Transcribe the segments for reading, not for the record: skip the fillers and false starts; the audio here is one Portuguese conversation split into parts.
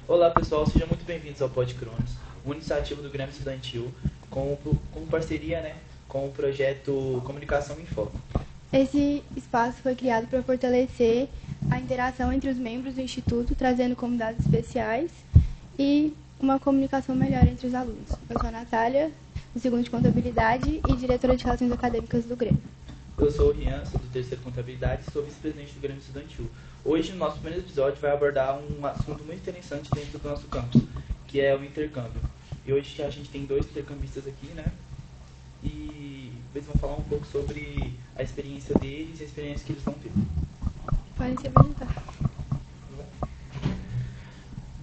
Olá pessoal, sejam muito bem-vindos ao Pod Cronos, uma iniciativa do Grêmio Estudantil com parceria com o projeto Comunicação em Foco. Esse espaço foi criado para fortalecer a interação entre os membros do Instituto, trazendo convidados especiais e uma comunicação melhor entre os alunos. Eu sou a Natália, do segundo de Contabilidade e diretora de Relações Acadêmicas do Grêmio. Eu sou o Rian, sou do terceiro Contabilidade e sou vice-presidente do Grêmio Estudantil. Hoje, no nosso primeiro episódio, vai abordar um assunto muito interessante dentro do nosso campus, que é o intercâmbio. E hoje a gente tem dois intercambistas aqui, né? E eles vão falar um pouco sobre a experiência deles e a experiência que eles vão ter. Podem se apresentar.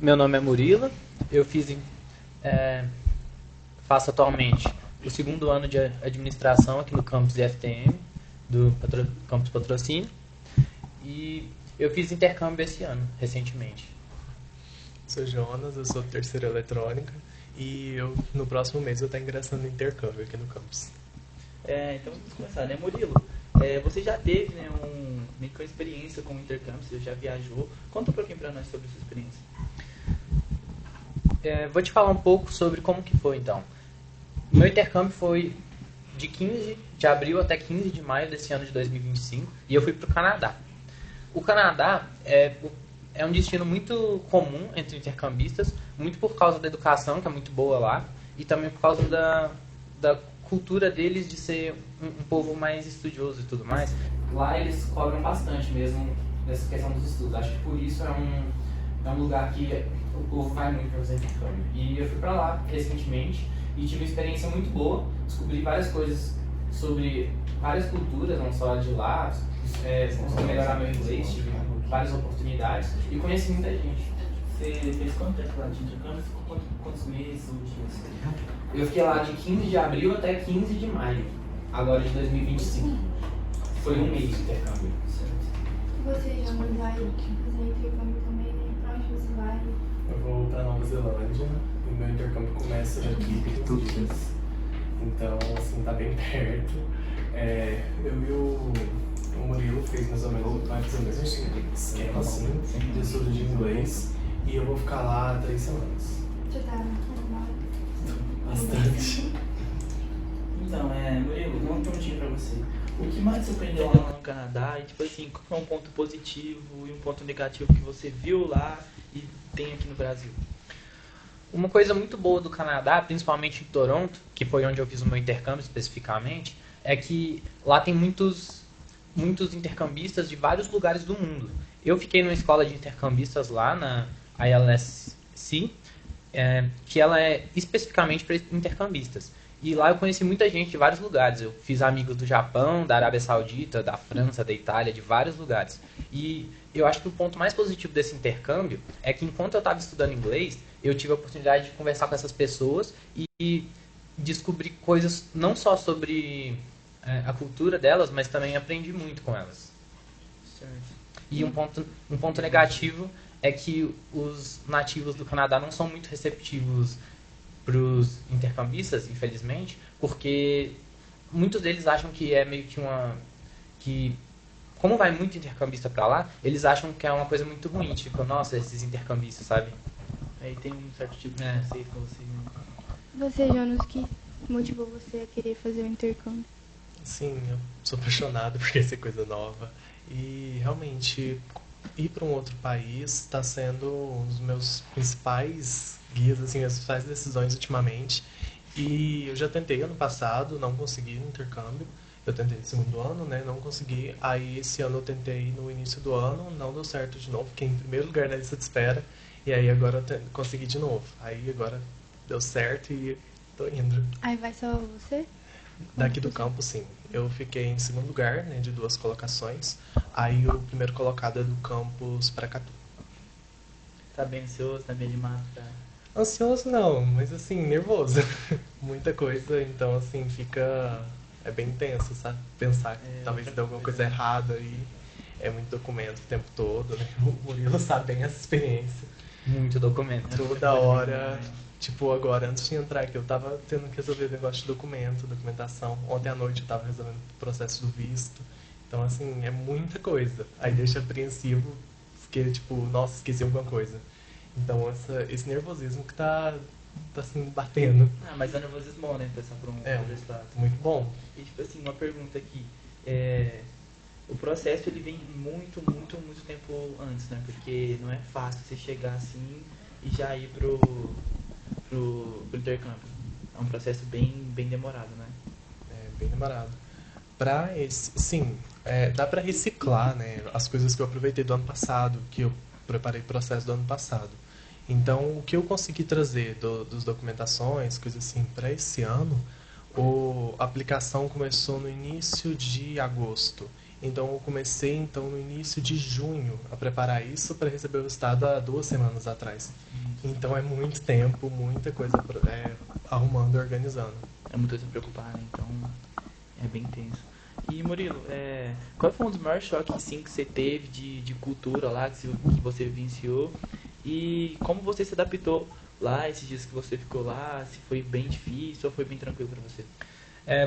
Meu nome é Murilo, eu faço atualmente o segundo ano de administração aqui no campus IFTM, do campus Patrocínio, e eu fiz intercâmbio esse ano, recentemente. Sou Jonas, eu sou terceira eletrônica e no próximo mês eu estou ingressando no intercâmbio aqui no campus. Então vamos começar, né? Murilo, você já teve meio que uma experiência com o intercâmbio, você já viajou. Conta um pouquinho para nós sobre a sua experiência. Vou te falar um pouco sobre como que foi, então. O meu intercâmbio foi de 15 de abril até 15 de maio desse ano de 2025 e eu fui para o Canadá. O Canadá é um destino muito comum entre intercambistas, muito por causa da educação, que é muito boa lá, e também por causa da cultura deles de ser um povo mais estudioso e tudo mais. Lá eles cobram bastante mesmo nessa questão dos estudos. Acho que por isso é um lugar que o povo vai muito para fazer intercâmbio. E eu fui para lá recentemente e tive uma experiência muito boa, descobri várias coisas sobre várias culturas, não só de lá, consegui melhorar meu inglês, tive várias oportunidades e conheci muita gente. Você fez quanto tempo lá de intercâmbio? Ficou quantos meses ou dias? Eu fiquei lá de 15 de abril até 15 de maio, agora de 2025. Foi um mês de intercâmbio. Você já vai fazer intercâmbio também, né? Para onde você vai? Eu vou para Nova Zelândia e meu intercâmbio começa daqui 30 dias. Então, assim, tá bem perto. Eu e o Murilo fez mais ou menos o mesmo esquema, assim, de estudo de inglês. E eu vou ficar lá 3 semanas. Já tá normal? Bastante. Então, Murilo, uma perguntinha pra você. O que mais você aprendeu lá no Canadá e, tipo assim, qual é um ponto positivo e um ponto negativo que você viu lá e tem aqui no Brasil? Uma coisa muito boa do Canadá, principalmente em Toronto, que foi onde eu fiz o meu intercâmbio especificamente, é que lá tem muitos intercambistas de vários lugares do mundo. Eu fiquei numa escola de intercambistas lá, na ILSC, que ela é especificamente para intercambistas. E lá eu conheci muita gente de vários lugares. Eu fiz amigos do Japão, da Arábia Saudita, da França, da Itália, de vários lugares. E eu acho que o ponto mais positivo desse intercâmbio é que enquanto eu estava estudando inglês, eu tive a oportunidade de conversar com essas pessoas e descobrir coisas não só sobre a cultura delas, mas também aprendi muito com elas. Certo. E um ponto negativo é que os nativos do Canadá não são muito receptivos para os intercambistas, infelizmente, porque muitos deles acham que é meio que como vai muito intercambista para lá, eles acham que é uma coisa muito ruim, tipo, nossa, esses intercambistas, sabe? Aí tem um certo tipo de conceito pra você. Você, Jonas, o que motivou você a querer fazer o intercâmbio? Sim, eu sou apaixonado por essa coisa nova. E realmente ir para um outro país está sendo um dos meus principais guias, assim, as principais decisões ultimamente. E eu já tentei ano passado, não consegui no intercâmbio. Eu tentei no segundo ano, né? Não consegui. Aí esse ano eu tentei no início do ano, não deu certo de novo. Fiquei em primeiro lugar na lista de espera. E aí agora eu consegui de novo. Aí agora deu certo e tô indo. Aí vai só você? Daqui do campo, sim. Eu fiquei em segundo lugar, né, de 2 colocações. Aí o primeiro colocado é do campus Paracatu. Tá bem ansioso, tá bem animado? Tá? Ansioso não, mas assim, nervoso. Muita coisa, então assim, é bem intenso, sabe? Pensar que talvez dê alguma coisa errada e é muito documento o tempo todo, né? O Murilo sabe bem essa experiência. Muito documento. Toda hora, tipo agora, antes de entrar aqui, eu tava tendo que resolver negócio de documentação. Ontem à noite eu tava resolvendo o processo do visto. Então assim, é muita coisa. Aí deixa apreensivo, porque tipo, nossa, esqueci alguma coisa. Então esse nervosismo que tá assim, batendo. Ah, mas é nervosismo, né? Pensar por um resultado. Muito bom. E tipo assim, uma pergunta aqui. O processo ele vem muito tempo antes, né? Porque não é fácil você chegar assim e já ir pro intercâmbio. É um processo bem demorado, né? É bem demorado. Dá pra reciclar, né? As coisas que eu aproveitei do ano passado, que eu preparei o processo do ano passado. Então, o que eu consegui trazer dos documentações, coisas assim, para esse ano, a aplicação começou no início de agosto. Então, eu comecei no início de junho a preparar isso para receber o estado há 2 semanas atrás. Então, é muito tempo, muita coisa arrumando e organizando. É muito se preocupar, né? Então, é bem tenso. E Murilo, qual foi um dos maiores choques assim, que você teve de cultura lá, que você vivenciou? E como você se adaptou lá, esses dias que você ficou lá, se foi bem difícil ou foi bem tranquilo para você?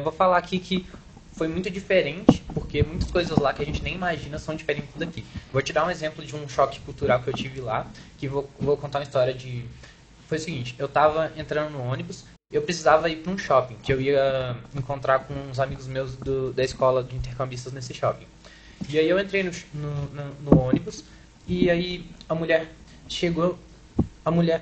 Vou falar aqui que foi muito diferente, porque muitas coisas lá que a gente nem imagina são diferentes daqui. Vou te dar um exemplo de um choque cultural que eu tive lá, que vou contar uma história de... Foi o seguinte, eu estava entrando no ônibus, eu precisava ir para um shopping, que eu ia encontrar com uns amigos meus da escola de intercambistas nesse shopping. E aí eu entrei no ônibus, e aí a mulher chegou,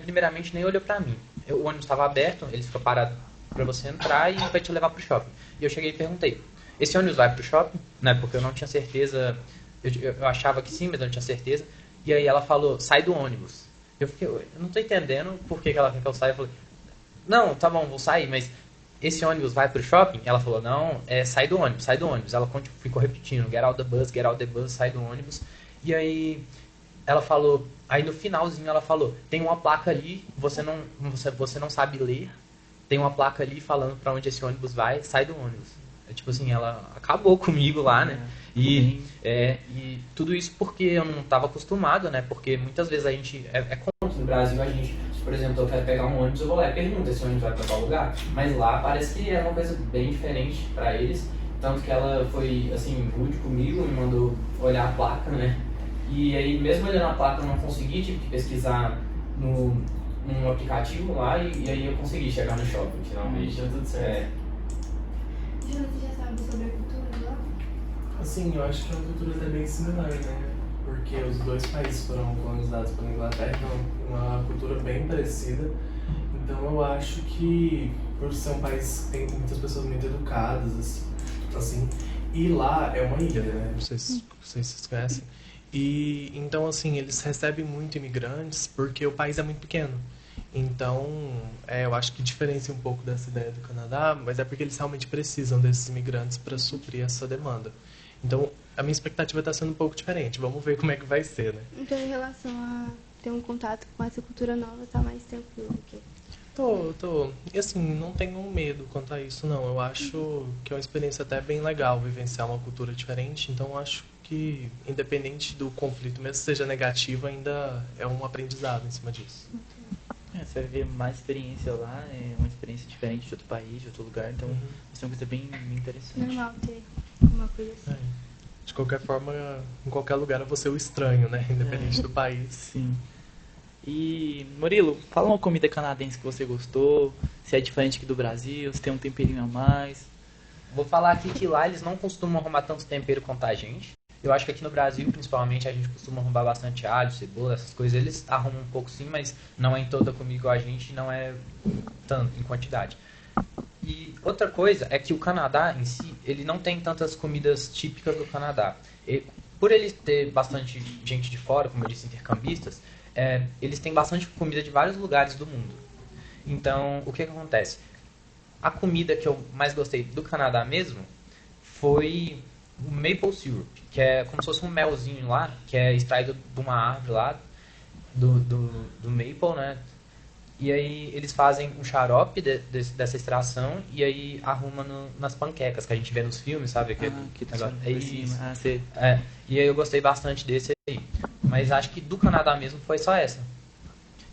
primeiramente nem olhou pra mim. O ônibus estava aberto, ele fica parado pra você entrar e vai te levar pro shopping. E eu cheguei e perguntei, esse ônibus vai pro shopping? Né, porque eu não tinha certeza, eu achava que sim, mas eu não tinha certeza. E aí ela falou, sai do ônibus. Eu não tô entendendo por que ela quer que eu saia. Eu falei, não, tá bom, vou sair, mas esse ônibus vai pro shopping? Ela falou, não, sai do ônibus, sai do ônibus. Ela ficou repetindo, get out the bus, sai do ônibus. E aí ela falou, aí no finalzinho ela falou, tem uma placa ali, você não sabe ler, tem uma placa ali falando pra onde esse ônibus vai, sai do ônibus. Tipo assim, ela acabou comigo lá, né? E tudo isso porque eu não estava acostumado, né? Porque muitas vezes a gente, comum no Brasil, a gente, por exemplo, eu quero pegar um ônibus, eu vou lá e pergunto se o ônibus vai pra qual lugar, mas lá parece que é uma coisa bem diferente pra eles, tanto que ela foi, assim, rude comigo, me mandou olhar a placa, né? E aí, mesmo olhando a placa, eu não consegui, tive que pesquisar num aplicativo lá e aí eu consegui chegar no shopping, finalmente. Deu tudo certo. Você já sabe sobre a cultura lá? Assim, eu acho que é uma cultura até bem similar, né? Porque os 2 países foram colonizados pela Inglaterra, então uma cultura bem parecida. Então eu acho que, por ser um país que tem muitas pessoas muito educadas, assim, e lá é uma ilha, né? Não sei se vocês conhecem. E então, assim, eles recebem muito imigrantes porque o país é muito pequeno. Então, eu acho que diferencia um pouco dessa ideia do Canadá, mas é porque eles realmente precisam desses imigrantes para suprir essa demanda. Então, a minha expectativa está sendo um pouco diferente. Vamos ver como é que vai ser, né? Então, em relação a ter um contato com essa cultura nova, tá mais tranquilo do que... Tô. E assim, não tenho medo quanto a isso, não. Eu acho que é uma experiência até bem legal vivenciar uma cultura diferente. Então, eu acho que, independente do conflito, mesmo que seja negativo, ainda é um aprendizado em cima disso. Você vai ver mais experiência lá, uma experiência diferente de outro país, de outro lugar. Então, isso é uma coisa bem interessante. Normal ter uma coisa assim. De qualquer forma, em qualquer lugar eu vou ser o estranho, né? Independente do país. Sim. E, Murilo, fala uma comida canadense que você gostou, se é diferente aqui do Brasil, se tem um temperinho a mais. Vou falar aqui que lá eles não costumam arrumar tanto tempero quanto a gente. Eu acho que aqui no Brasil, principalmente, a gente costuma arrumar bastante alho, cebola, essas coisas. Eles arrumam um pouco sim, mas não é em toda comida igual a gente, não é tanto em quantidade. E outra coisa é que o Canadá em si, ele não tem tantas comidas típicas do Canadá. Por ele ter bastante gente de fora, como eu disse, intercambistas, eles têm bastante comida de vários lugares do mundo. Então, o que acontece? A comida que eu mais gostei do Canadá mesmo foi o maple syrup, que é como se fosse um melzinho lá, que é extraído de uma árvore lá, do maple, né? E aí eles fazem um xarope dessa extração e aí arruma nas panquecas que a gente vê nos filmes, sabe? E aí eu gostei bastante desse aí. Mas acho que do Canadá mesmo foi só essa.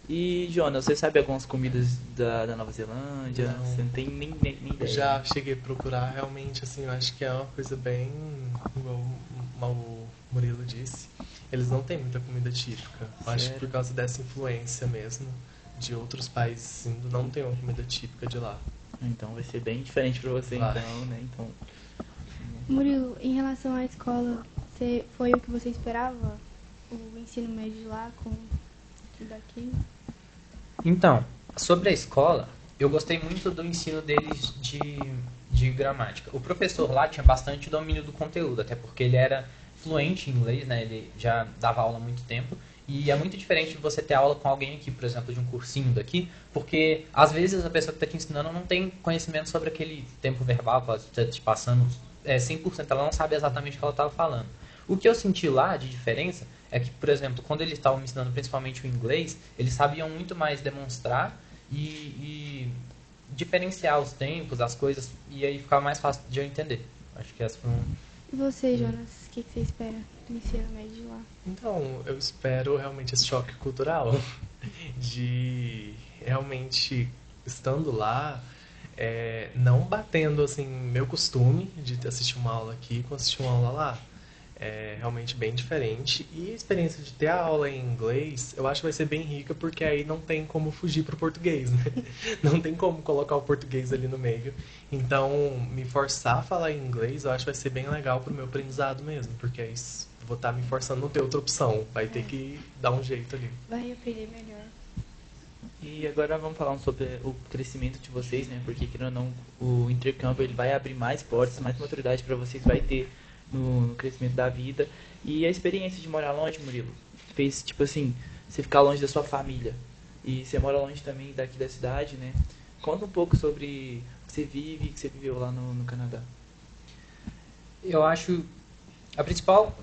E, Jonas, você sabe algumas comidas da Nova Zelândia? Não. Você não tem nem ideia? Já cheguei a procurar, realmente, assim, eu acho que é uma coisa bem, igual o Murilo disse. Eles não têm muita comida típica. Eu acho que Sério? por causa dessa influência mesmo de outros países, não tem uma comida típica de lá. Então vai ser bem diferente pra você, Vai. então, né? Então, Murilo, em relação à escola, foi o que você esperava? O ensino médio lá com o daqui? Então, sobre a escola, eu gostei muito do ensino deles de gramática. O professor lá tinha bastante domínio do conteúdo, até porque ele era fluente em inglês, né? Ele já dava aula há muito tempo. E é muito diferente de você ter aula com alguém aqui, por exemplo, de um cursinho daqui, porque às vezes a pessoa que está te ensinando não tem conhecimento sobre aquele tempo verbal que ela está te passando 100%, ela não sabe exatamente o que ela estava falando. O que eu senti lá de diferença é que, por exemplo, quando eles estavam me ensinando principalmente o inglês, eles sabiam muito mais demonstrar e diferenciar os tempos, as coisas, e aí ficava mais fácil de eu entender. Acho que essa foi E você, Jonas, o que você espera do ensino médio lá? Então, eu espero realmente esse choque cultural de realmente estando lá, não batendo assim meu costume de assistir uma aula aqui com assistir uma aula lá. É realmente bem diferente. E a experiência de ter a aula em inglês, eu acho que vai ser bem rica, porque aí não tem como fugir pro português, né? Não tem como colocar o português ali no meio. Então, me forçar a falar em inglês, eu acho que vai ser bem legal pro meu aprendizado mesmo, porque aí vou estar me forçando a não ter outra opção. Vai ter que dar um jeito ali. Vai aprender melhor. e agora vamos falar sobre o crescimento de vocês, né? Porque, querendo ou não, o intercâmbio ele vai abrir mais portas, mais maturidade para vocês, vai ter no crescimento da vida. E a experiência de morar longe, Murilo, fez, tipo assim, você ficar longe da sua família. E você mora longe também daqui da cidade, né? Conta um pouco sobre o que você vive, o que você viveu lá no Canadá. Eu acho a principal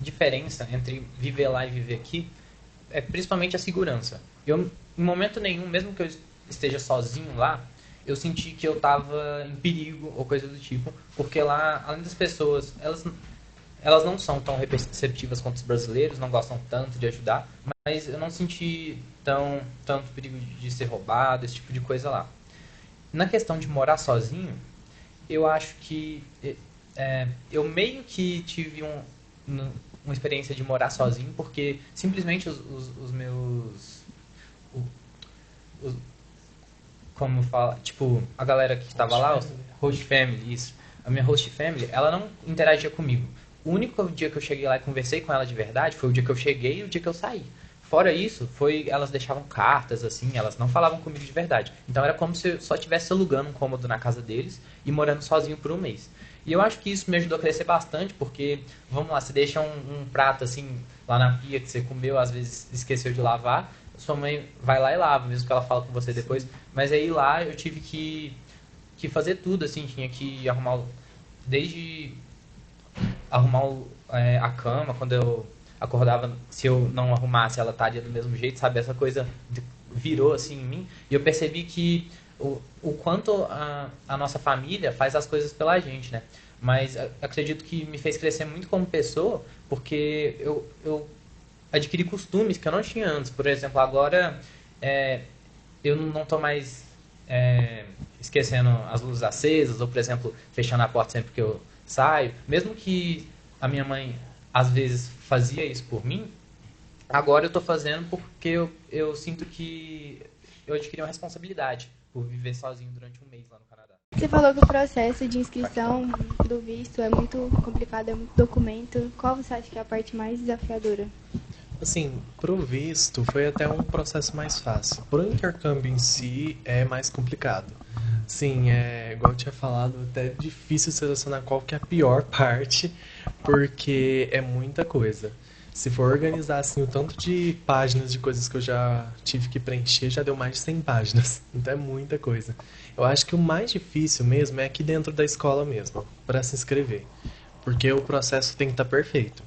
diferença entre viver lá e viver aqui é principalmente a segurança. Eu, em momento nenhum, mesmo que eu esteja sozinho lá, eu senti que eu estava em perigo ou coisa do tipo, porque lá, além das pessoas, elas não são tão receptivas quanto os brasileiros, não gostam tanto de ajudar, mas eu não senti tanto perigo de ser roubado, esse tipo de coisa lá. Na questão de morar sozinho, eu acho que eu meio que tive uma experiência de morar sozinho, porque simplesmente os meus... os- como fala, tipo, a galera que estava lá, os host family, isso. A minha host family, ela não interagia comigo. O único dia que eu cheguei lá e conversei com ela de verdade foi o dia que eu cheguei e o dia que eu saí. Fora isso, elas deixavam cartas, assim, elas não falavam comigo de verdade. Então era como se eu só estivesse alugando um cômodo na casa deles e morando sozinho por um mês. E eu acho que isso me ajudou a crescer bastante, porque, vamos lá, você deixa um prato, assim, lá na pia que você comeu, às vezes esqueceu de lavar, sua mãe vai lá e lava, mesmo que ela fale com você depois. Mas aí lá eu tive que fazer tudo, assim, tinha que arrumar, desde arrumar a cama, quando eu acordava, se eu não arrumasse, ela estaria do mesmo jeito, sabe? Essa coisa virou, assim, em mim. E eu percebi que o quanto a nossa família faz as coisas pela gente, né? Mas acredito que me fez crescer muito como pessoa, porque eu adquiri costumes que eu não tinha antes. Por exemplo, agora eu não estou mais esquecendo as luzes acesas, ou, por exemplo, fechando a porta sempre que eu saio. Mesmo que a minha mãe, às vezes, fazia isso por mim, agora eu estou fazendo porque eu sinto que eu adquiri uma responsabilidade por viver sozinho durante um mês lá no Canadá. Você falou que o processo de inscrição do visto é muito complicado, é muito documento. Qual você acha que é a parte mais desafiadora? Assim, pro visto foi até um processo mais fácil. Pro intercâmbio em si é mais complicado. Sim, igual eu tinha falado, até é difícil selecionar qual que é a pior parte, porque é muita coisa. Se for organizar assim, o tanto de páginas de coisas que eu já tive que preencher, já deu mais de 100 páginas. Então é muita coisa. Eu acho que o mais difícil mesmo é aqui dentro da escola mesmo, para se inscrever. Porque o processo tem que estar perfeito.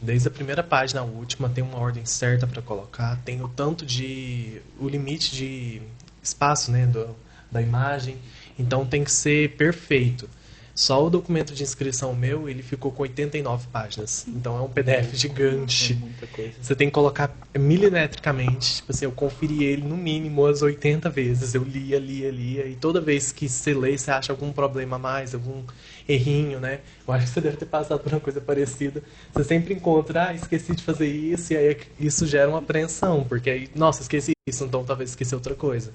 Desde a primeira página à última, tem uma ordem certa para colocar, tem o limite de espaço, né, da imagem, então tem que ser perfeito. Só o documento de inscrição meu, ele ficou com 89 páginas. Então é um PDF gigante. É muita coisa. Você tem que colocar milimetricamente. Tipo assim, eu conferi ele no mínimo umas 80 vezes. Eu lia. E toda vez que você lê, você acha algum problema a mais, algum errinho, né? Eu acho que você deve ter passado por uma coisa parecida. Você sempre encontra, esqueci de fazer isso. E aí isso gera uma apreensão. Porque aí, nossa, esqueci isso, então talvez esqueci outra coisa.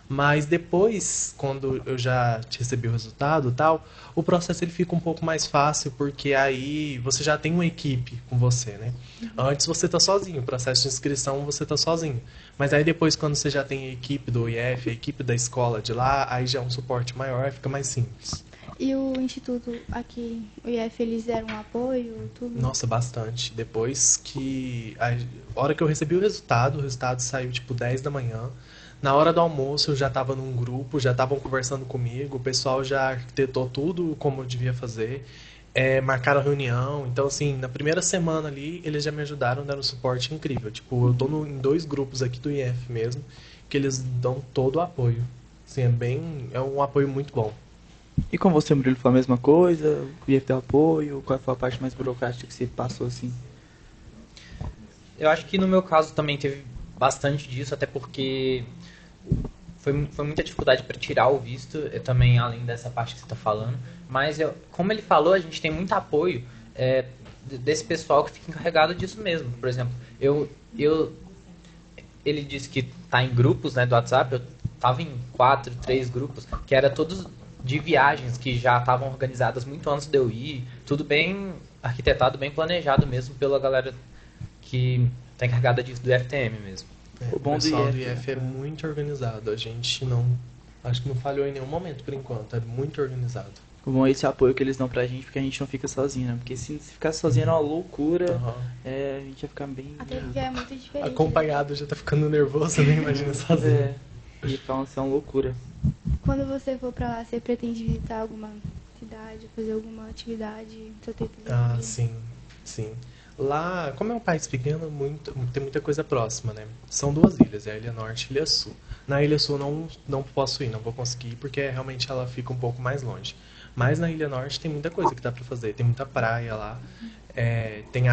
Mas depois, quando eu já recebi o resultado e tal, o processo ele fica um pouco mais fácil, porque aí você já tem uma equipe com você, né? Antes você tá sozinho, o processo de inscrição você tá sozinho. Mas aí depois, quando você já tem a equipe do IF, a equipe da escola de lá, aí já é um suporte maior, fica mais simples. E o instituto aqui, o IF, eles deram um apoio, tudo? Nossa, bastante. Depois que... A hora que eu recebi o resultado saiu tipo 10 da manhã. Na hora do almoço eu já estava num grupo, já estavam conversando comigo, o pessoal já arquitetou tudo como eu devia fazer, marcaram a reunião. Então, assim, na primeira semana ali, eles já me ajudaram, deram um suporte incrível. Tipo, eu tô em 2 grupos aqui do IF mesmo, que eles dão todo o apoio. Assim, é um apoio muito bom. E com você, Murilo, foi a mesma coisa? O IF deu apoio? Qual foi a parte mais burocrática que você passou, assim? Eu acho que no meu caso também teve bastante disso, até porque foi muita dificuldade para tirar o visto, também além dessa parte que você está falando. Mas, como ele falou, a gente tem muito apoio desse pessoal que fica encarregado disso mesmo. Por exemplo, ele disse que está em grupos, né, do WhatsApp. Eu estava em 3 grupos, que era todos de viagens que já estavam organizadas muito antes de eu ir. Tudo bem arquitetado, bem planejado mesmo pela galera que está encarregada disso, do FTM mesmo. O pessoal do IF é muito organizado. A gente acho que não falhou em nenhum momento por enquanto. É muito organizado. O bom é esse apoio que eles dão pra gente, porque a gente não fica sozinho, né? Porque se ficar sozinho era uma loucura, a gente ia ficar bem... Até porque é muito diferente. Acompanhado já tá ficando nervoso, nem imagina sozinho. E falam assim, é uma loucura. Quando você for pra lá, você pretende visitar alguma cidade, fazer alguma atividade no seu tempo livre? Ah, sim. Lá, como é um país pequeno, tem muita coisa próxima, né? São 2 ilhas, a Ilha Norte e a Ilha Sul. Na Ilha Sul não posso ir, não vou conseguir ir, porque realmente ela fica um pouco mais longe. Mas na Ilha Norte tem muita coisa que dá pra fazer, tem muita praia lá. Tem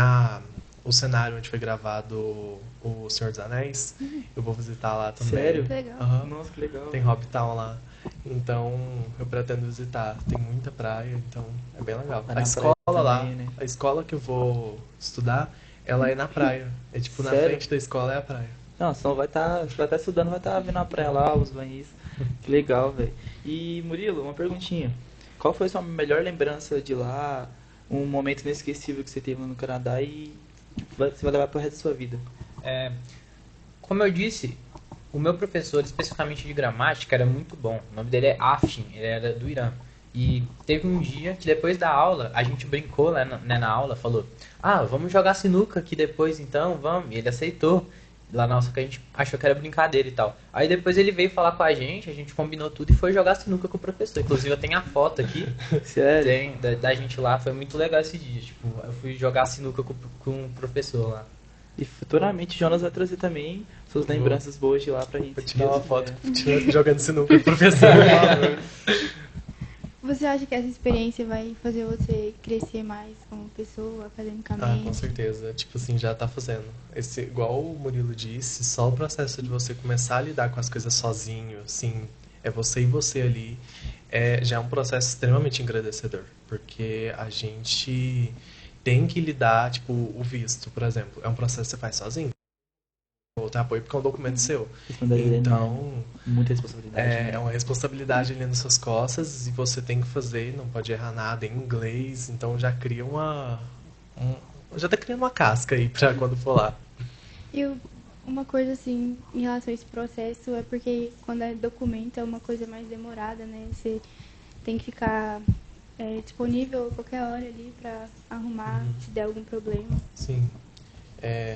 o cenário onde foi gravado o Senhor dos Anéis, eu vou visitar lá também. Sério? Que legal. Nossa, que legal. Tem Hobbitown lá. Então, eu pretendo visitar. Tem muita praia, então é bem legal. A escola lá, também, né? a escola que eu vou estudar, ela é na praia. É tipo, na frente da escola é a praia. Não, senão vai estar estudando, vai estar vendo a praia lá, os banhos. Que legal, velho. E, Murilo, uma perguntinha. Qual foi a sua melhor lembrança de lá? Um momento inesquecível que você teve no Canadá e você vai levar pro resto da sua vida? Como eu disse, o meu professor, especificamente de gramática, era muito bom. O nome dele é Afshin, ele era do Irã. E teve um dia que depois da aula, a gente brincou né, na aula, falou: vamos jogar sinuca aqui depois então, vamos. E ele aceitou. Lá na nossa que a gente achou que era brincadeira e tal. Aí depois ele veio falar com a gente combinou tudo e foi jogar sinuca com o professor. Inclusive eu tenho a foto aqui. Sério? Da gente lá, foi muito legal esse dia. Tipo, eu fui jogar sinuca com o professor lá. E futuramente Jonas vai trazer também suas lembranças boas de lá pra gente. Vou tirar uma foto jogando sinuca com o professor. Você acha que essa experiência vai fazer você crescer mais como pessoa, academicamente? Com certeza. Tipo assim, já tá fazendo. Igual o Murilo disse, só o processo de você começar a lidar com as coisas sozinho, assim, é você e você ali, já é um processo extremamente engrandecedor. Porque a gente tem que lidar, tipo, o visto, por exemplo, é um processo que você faz sozinho. Ou tem apoio porque é um documento seu. Então, muita responsabilidade. É uma responsabilidade ali nas suas costas e você tem que fazer, não pode errar nada em inglês, então já cria já tá criando uma casca aí pra quando for lá. E uma coisa assim, em relação a esse processo, é porque quando é documento é uma coisa mais demorada, né? Você tem que ficar disponível a qualquer hora ali pra arrumar, se der algum problema. Sim.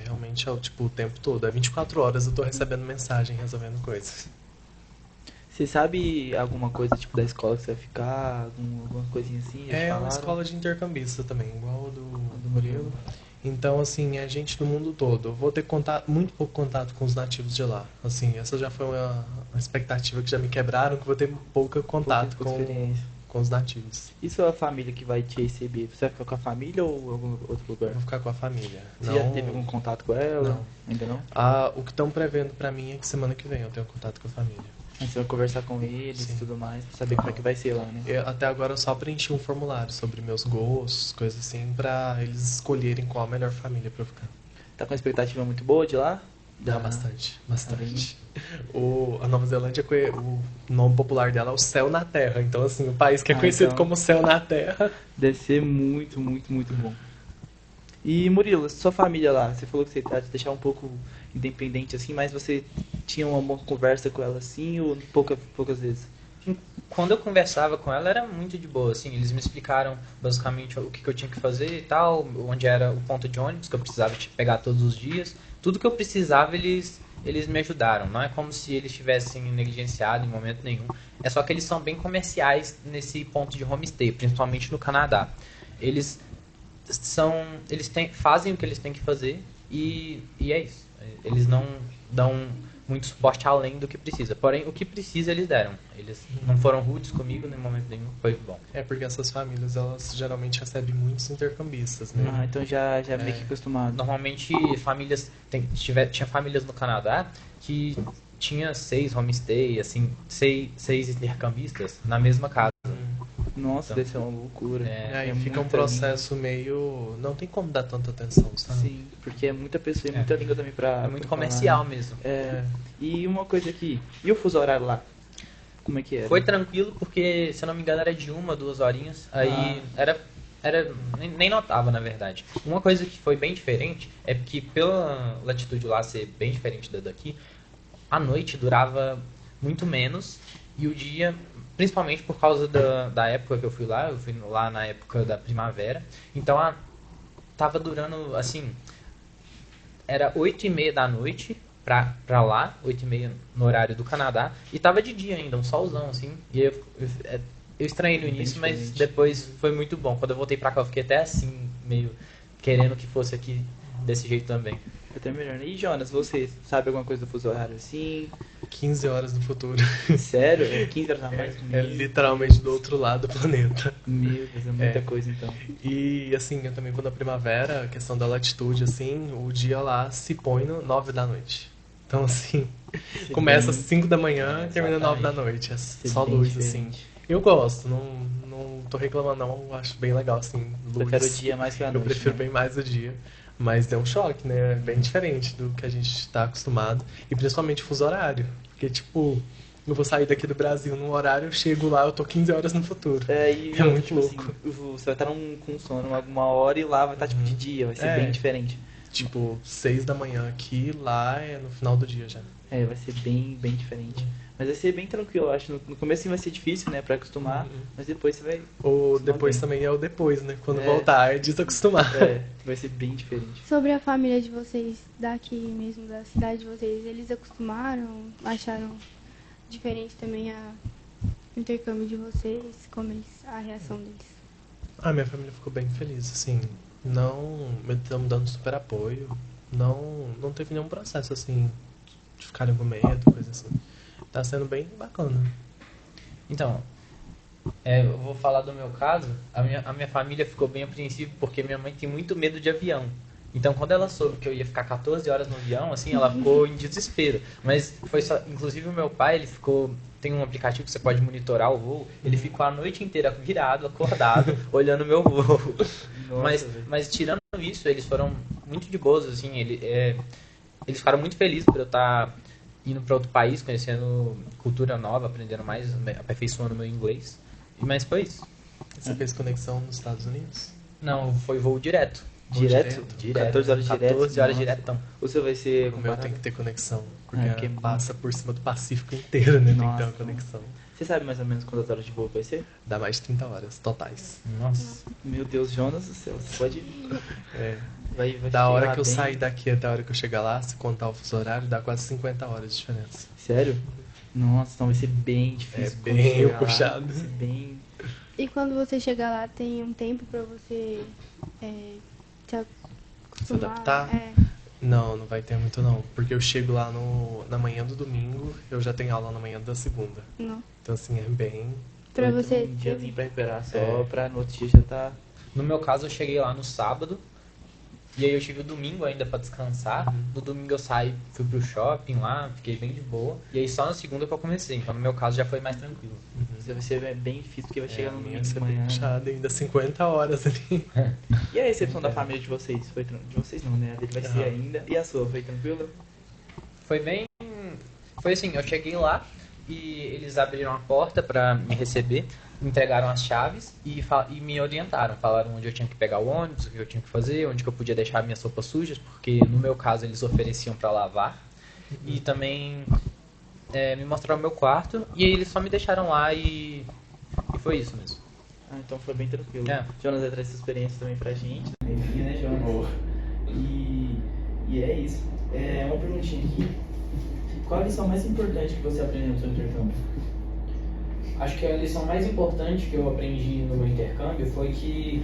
Realmente o tempo todo. 24 horas eu tô recebendo mensagem, resolvendo coisas. Você sabe alguma coisa tipo da escola que você vai ficar? Alguma coisinha assim? Uma escola de intercambista também, igual do Murilo. Então, assim, a gente do mundo todo. Eu vou ter muito pouco contato com os nativos de lá. Assim, essa já foi uma expectativa que já me quebraram, que eu vou ter pouco contato com os nativos. E sua família que vai te receber? Você vai ficar com a família ou em algum outro lugar? Eu vou ficar com a família. Você já teve algum contato com ela? Não. Ainda não? O que estão prevendo pra mim é que semana que vem eu tenho contato com a família. Aí você vai conversar com eles Sim. e tudo mais, pra saber como é que vai ser lá, né? Até agora eu só preenchi um formulário sobre meus gostos, coisas assim, pra eles escolherem qual a melhor família pra eu ficar. Tá com uma expectativa muito boa de lá? Dá bastante. A Nova Zelândia, o nome popular dela é o Céu na Terra. Então, assim, o país que é conhecido então, como Céu na Terra. Deve ser muito, muito, muito bom. E Murilo, sua família lá, você falou que você tá te deixar um pouco independente assim, mas você tinha uma boa conversa com ela assim ou poucas vezes? Quando eu conversava com ela, era muito de boa, assim, eles me explicaram basicamente o que eu tinha que fazer e tal, onde era o ponto de ônibus que eu precisava pegar todos os dias, tudo que eu precisava eles me ajudaram, não é como se eles tivessem negligenciado em momento nenhum, é só que eles são bem comerciais nesse ponto de homestay, principalmente no Canadá. Eles fazem o que eles têm que fazer e é isso, eles não dão muito suporte além do que precisa. Porém, o que precisa eles deram. Eles não foram rudes comigo em momento nenhum. Foi bom. É porque essas famílias, elas geralmente recebem muitos intercambistas, né? Ah, então já meio que acostumado. Normalmente, famílias... Tinha famílias no Canadá que tinha 6 homestay, assim, 6 intercambistas na mesma casa. Nossa, Então, deve ser uma loucura. Aí fica um muita processo meio... Não tem como dar tanta atenção, sabe? Sim, porque é muita pessoa e muita língua também pra... É muito pra falar, comercial né? mesmo. E uma coisa aqui, e o fuso horário lá? Como é que era? Foi tranquilo porque, se eu não me engano, era de 1-2 horinhas. Aí nem notava, na verdade. Uma coisa que foi bem diferente é que pela latitude lá ser bem diferente da daqui, a noite durava muito menos e o dia, principalmente por causa da época que eu fui lá na época da primavera. Então tava durando assim, era 8h30 da noite pra lá, 8h30 no horário do Canadá, e tava de dia ainda, um solzão assim. E eu estranhei no início, mas depois foi muito bom. Quando eu voltei pra cá eu fiquei até assim, meio querendo que fosse aqui desse jeito também. Até melhor. E Jonas, você sabe alguma coisa do fuso horário assim? 15 horas no futuro. Sério? É 15 horas a mais? É literalmente do outro lado do planeta. Meu Deus, é muita coisa então. E assim, eu também vou na primavera, a questão da latitude, assim, o dia lá se põe no 9 da noite. Então, assim, começa às 5 da manhã e termina 9 da noite. É só luz, assim. Eu gosto, não tô reclamando não, acho bem legal, assim, luz. Prefere o dia mais que a noite? Eu prefiro né? bem mais o dia. Mas é um choque, né? É bem diferente do que a gente tá acostumado. E principalmente o fuso horário. Porque, tipo, eu vou sair daqui do Brasil num horário, eu chego lá, eu tô 15 horas no futuro. É muito tipo louco. assim, você vai estar com sono alguma hora e lá vai estar tipo de dia, vai ser bem diferente. Tipo, 6 da manhã aqui, lá é no final do dia já. É, vai ser bem, bem diferente. Mas vai ser bem tranquilo, eu acho. No começo sim vai ser difícil, né, pra acostumar, mas depois você vai... Ou depois também é o depois, né? Quando voltar, é desacostumar. Vai ser bem diferente. Sobre a família de vocês daqui mesmo, da cidade de vocês, eles acostumaram, acharam diferente também o intercâmbio de vocês, a reação deles? Minha família ficou bem feliz, assim. Não, estamos dando super apoio. Não teve nenhum processo, assim, de ficarem com medo, coisa assim. Tá sendo bem bacana. Então, eu vou falar do meu caso. A minha família ficou bem apreensiva porque minha mãe tem muito medo de avião. Então, quando ela soube que eu ia ficar 14 horas no avião, assim, ela ficou em desespero. Mas foi só, inclusive o meu pai, tem um aplicativo que você pode monitorar o voo. Ele ficou a noite inteira virado, acordado, olhando o meu voo. Nossa, mas tirando isso, eles foram muito de boas, assim, eles ficaram muito felizes por eu estar indo para outro país, conhecendo cultura nova, aprendendo mais, aperfeiçoando meu inglês. Mas foi isso. Você fez conexão nos Estados Unidos? Não, foi voo direto. Direto? 14 horas direto? 14 horas diretão. Ou você vai ser... O meu tem que ter conexão, porque porque passa por cima do Pacífico inteiro, né? Tem que ter uma Nossa. conexão. Você sabe mais ou menos quantas horas de voo vai ser? Dá mais de 30 horas totais. Nossa. Meu Deus, Jonas do céu, você pode... Vai Da hora chegar que eu bem. sair daqui até a hora que eu chegar lá, se contar o fuso horário, dá quase 50 horas de diferença. Sério? Nossa, então vai ser bem difícil. É quando bem chegar lá. puxado. Vai ser bem... E quando você chegar lá, tem um tempo pra você se acostumar? adaptar? Não vai ter muito não. Porque eu chego lá na manhã do domingo, eu já tenho aula na manhã da segunda. Não. Então assim, é bem Pra você Um diazinho pra recuperar só, É. pra no outro dia já tá... No meu caso, eu cheguei lá no sábado. E aí eu tive o domingo ainda pra descansar. No domingo eu saí, fui pro shopping lá, fiquei bem de boa. E aí só na segunda que eu comecei. Então no meu caso já foi mais tranquilo. Você vai ser bem difícil porque vai chegar no minha domingo de manhã. puxada, ainda 50 horas ali. E a recepção da família de vocês? Foi de vocês não, né? A dele vai ser Aham. ainda. E a sua, foi tranquila? Foi bem... Foi assim, eu cheguei lá e eles abriram a porta pra me receber. Entregaram as chaves e me orientaram. Falaram onde eu tinha que pegar o ônibus, o que eu tinha que fazer, onde que eu podia deixar minhas roupas sujas, porque no meu caso eles ofereciam pra lavar. E também me mostraram o meu quarto e aí eles só me deixaram lá e foi isso mesmo. Ah, então foi bem tranquilo. É. Jonas vai trazer essa experiência também pra gente. Enfim, né, Jonas? E é isso. Uma perguntinha aqui. Qual a lição mais importante que você aprendeu no seu intercâmbio? Acho que a lição mais importante que eu aprendi no meu intercâmbio foi que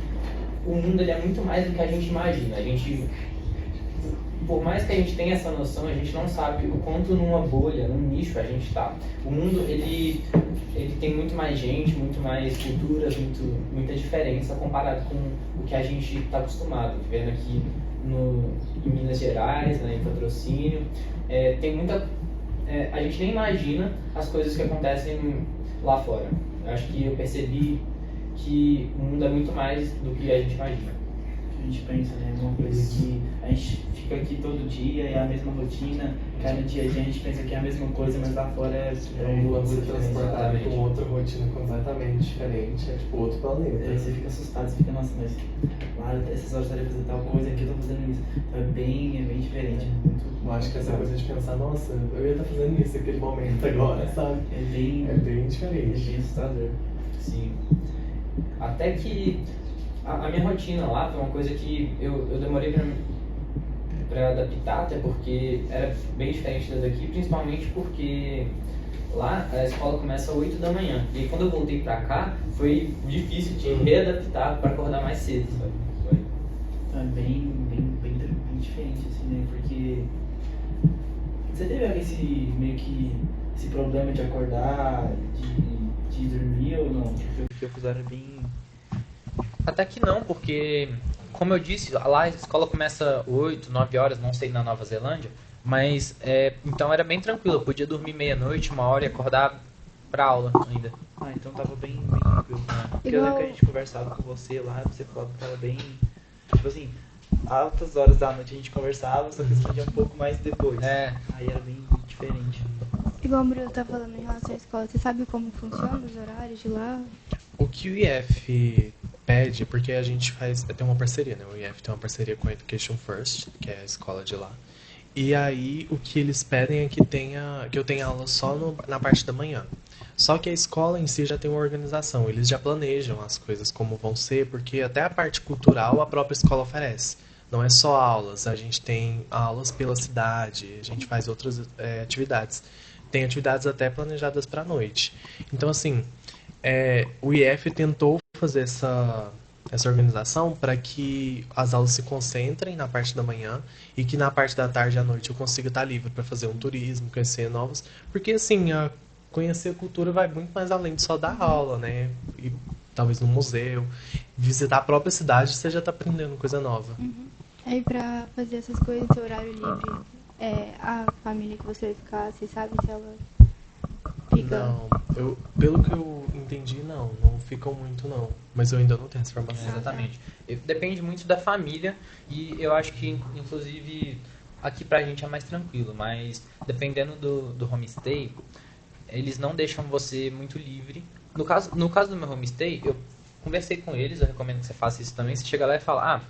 o mundo ele é muito mais do que a gente imagina. A gente, por mais que a gente tenha essa noção, a gente não sabe o quanto numa bolha, num nicho a gente está. O mundo ele tem muito mais gente, muito mais culturas, muita diferença comparado com o que a gente está acostumado. Vendo aqui em Minas Gerais, né, em Patrocínio, tem muita... a gente nem imagina as coisas que acontecem lá fora. Eu acho que eu percebi que o mundo é muito mais do que a gente imagina. A gente pensa, né? Uma coisa que a gente fica aqui todo dia, é a mesma rotina, cada dia a gente pensa que é a mesma coisa, mas lá fora é um Quando você bagulho transportado com outra rotina completamente diferente, é tipo outro planeta. Aí você fica assustado, você fica, nossa, mas lá essas horas eu estaria fazendo tal coisa, aqui eu tô fazendo isso. Então é bem diferente. Muito, Eu acho que essa coisa de pensar, nossa, eu ia estar fazendo isso naquele momento agora, sabe? é bem diferente. bem assustador. Sim. Até que a minha rotina lá foi uma coisa que eu demorei pra adaptar, até porque era bem diferente da daqui, principalmente porque lá a escola começa às 8 da manhã. E aí, quando eu voltei pra cá, foi difícil de readaptar pra acordar mais cedo, sabe? Então é bem diferente, assim, né? Porque você teve meio que esse problema de acordar, de dormir ou não? Porque o fuso horário é bem... Até que não, porque, como eu disse, lá a escola começa 8, 9 horas, não sei na Nova Zelândia, mas então era bem tranquilo, eu podia dormir meia-noite, 1 hora e acordar pra aula ainda. Ah, então tava bem tranquilo. Porque eu lembro que a gente conversava com você lá, você falava que tava bem... Tipo assim, altas horas da noite a gente conversava, só que respondia um pouco mais depois. Aí era bem diferente. Igual o Murilo tá falando em relação à escola, você sabe como funciona os horários de lá? O que o IF pede, porque a gente tem uma parceria, né? O IF tem uma parceria com a Education First, que é a escola de lá. E aí o que eles pedem é que eu tenha aula só na parte da manhã. Só que a escola em si já tem uma organização, eles já planejam as coisas como vão ser, porque até a parte cultural a própria escola oferece. Não é só aulas, a gente tem aulas pela cidade, a gente faz outras atividades. Tem atividades até planejadas para a noite. Então, assim, o IF tentou fazer essa organização para que as aulas se concentrem na parte da manhã e que na parte da tarde e à noite eu consiga estar livre para fazer um turismo, conhecer novos... Porque, assim, conhecer a cultura vai muito mais além de só dar aula, né? E talvez no museu. Visitar a própria cidade, você já está aprendendo coisa nova. Aí pra fazer essas coisas, seu horário livre, a família que você vai ficar, você sabe se ela fica... Não, pelo que eu entendi, não ficam muito não. Mas eu ainda não tenho essa informação. Exatamente. Depende muito da família e eu acho que, inclusive, aqui pra gente é mais tranquilo, mas dependendo do homestay, eles não deixam você muito livre. No caso do meu homestay, eu conversei com eles, eu recomendo que você faça isso também. Você chega lá e fala,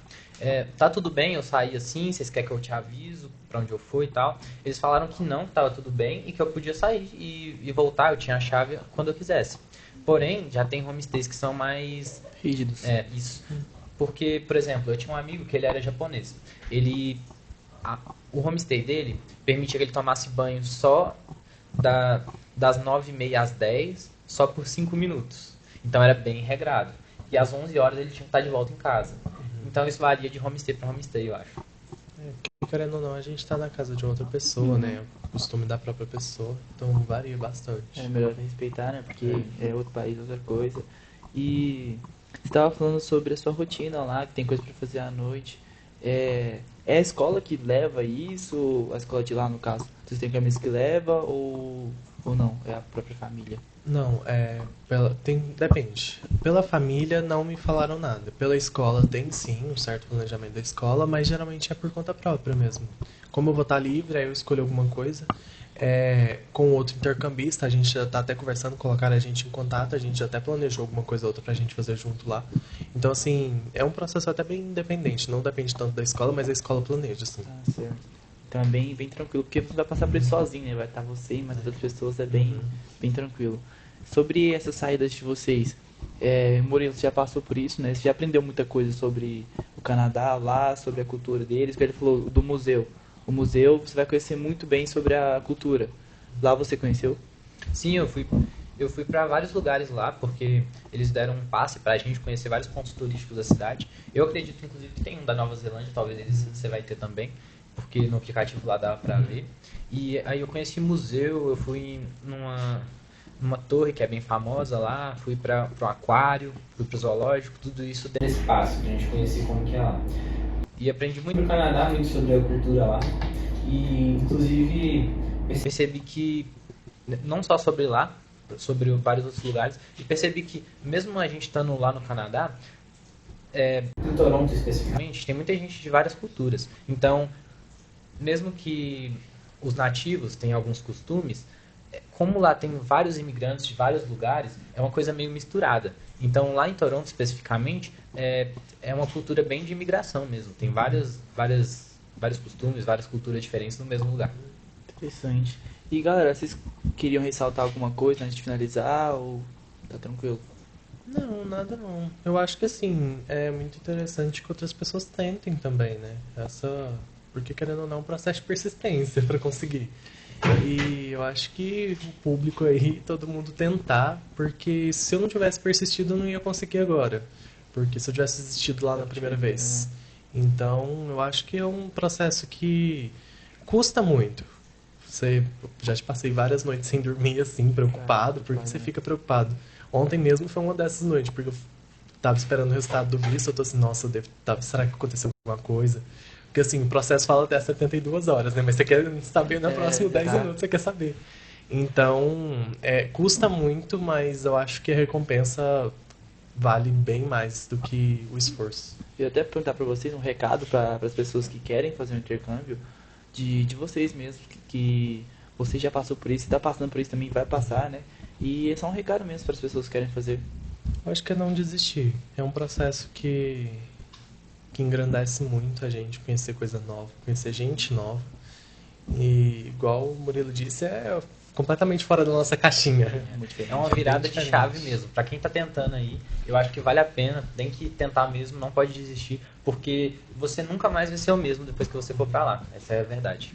tá tudo bem, eu saí assim, vocês querem que eu te aviso pra onde eu fui e tal. Eles falaram que não, que tava tudo bem e que eu podia sair e voltar, eu tinha a chave quando eu quisesse. Porém, já tem homestays que são mais... rígidos. Isso. Porque, por exemplo, eu tinha um amigo que ele era japonês. O homestay dele permitia que ele tomasse banho só das 9h30 às 10, só por 5 minutos. Então era bem regrado. E às 11 horas ele tinha que estar de volta em casa. Então isso varia de homestay para homestay, eu acho. O querendo ou não, a gente tá na casa de outra pessoa, né? O costume da própria pessoa, então varia bastante. É melhor respeitar, né? Porque é outro país, outra coisa. E você estava falando sobre a sua rotina lá, que tem coisa para fazer à noite. É a escola que leva isso? A escola de lá, no caso? Vocês têm caminhos que leva ou não? É a própria família? Não, depende. Pela família não me falaram nada. Pela escola tem sim um certo planejamento da escola, mas geralmente é por conta própria mesmo. Como eu vou estar livre, aí eu escolho alguma coisa. Com outro intercambista, a gente já está até conversando, colocaram a gente em contato, a gente já até planejou alguma coisa ou outra pra gente fazer junto lá. Então, assim, é um processo até bem independente, não depende tanto da escola, mas a escola planeja, assim. Ah, certo. Então é bem tranquilo, porque você não vai passar por isso sozinho, né? Vai estar você e mais outras pessoas, é bem tranquilo. Sobre essas saídas de vocês, Murilo, você já passou por isso, né? Você já aprendeu muita coisa sobre o Canadá lá, sobre a cultura deles, porque ele falou do museu. O museu, você vai conhecer muito bem sobre a cultura. Lá você conheceu? Sim, eu fui para vários lugares lá, porque eles deram um passe pra gente conhecer vários pontos turísticos da cidade. Eu acredito, inclusive, que tem um da Nova Zelândia, talvez você vai ter também, porque no aplicativo lá dá pra ver. E aí eu conheci museu, eu fui numa torre que é bem famosa lá, fui para um aquário, fui pro zoológico, tudo isso desse passe, pra gente conhecer como que é lá. E aprendi muito no Canadá, muito sobre a cultura lá. E, inclusive, percebi que, não só sobre lá, sobre vários outros lugares, e percebi que, mesmo a gente estando lá no Canadá, em Toronto especificamente, tem muita gente de várias culturas. Então, mesmo que os nativos tenham alguns costumes, como lá tem vários imigrantes de vários lugares, é uma coisa meio misturada. Então, lá em Toronto, especificamente, é uma cultura bem de imigração mesmo. Tem vários costumes, várias culturas diferentes no mesmo lugar. Interessante. E, galera, vocês queriam ressaltar alguma coisa antes de finalizar ou tá tranquilo? Não, nada não. Eu acho que, assim, é muito interessante que outras pessoas tentem também, né? Porque, querendo ou não, é um processo de persistência para conseguir. E eu acho que o público aí, todo mundo tentar, porque se eu não tivesse persistido, eu não ia conseguir agora. Porque se eu tivesse desistido lá na primeira vez. Então, eu acho que é um processo que custa muito. Já te passei várias noites sem dormir, assim, preocupado, porque você fica preocupado. Ontem mesmo foi uma dessas noites, porque eu tava esperando o resultado do visto, eu tô assim, nossa, será que aconteceu alguma coisa? Porque assim, o processo fala até 72 horas, né? Mas você quer saber nos próximos 10 minutos, você quer saber. Então, custa muito, mas eu acho que a recompensa vale bem mais do que o esforço. Eu ia até perguntar para vocês um recado para as pessoas que querem fazer um intercâmbio, de vocês mesmos, que você já passou por isso, está passando por isso também, vai passar, né? E é só um recado mesmo para as pessoas que querem fazer. Eu acho que é não desistir. É um processo que engrandece muito a gente, conhecer coisa nova, conhecer gente nova. E, igual o Murilo disse, é completamente fora da nossa caixinha. É uma virada de chave mesmo. Pra quem tá tentando aí, eu acho que vale a pena, tem que tentar mesmo, não pode desistir, porque você nunca mais vai ser o mesmo depois que você for pra lá. Essa é a verdade.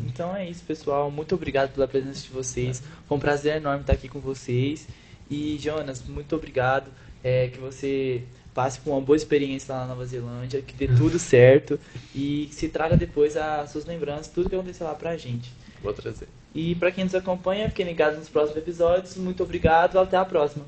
Então é isso, pessoal. Muito obrigado pela presença de vocês. Foi um prazer enorme estar aqui com vocês. E, Jonas, muito obrigado. Que você passe por uma boa experiência lá na Nova Zelândia, que dê tudo certo e que se traga depois as suas lembranças, tudo que aconteceu lá pra gente. Vou trazer. E pra quem nos acompanha, fiquem ligados nos próximos episódios. Muito obrigado, até a próxima.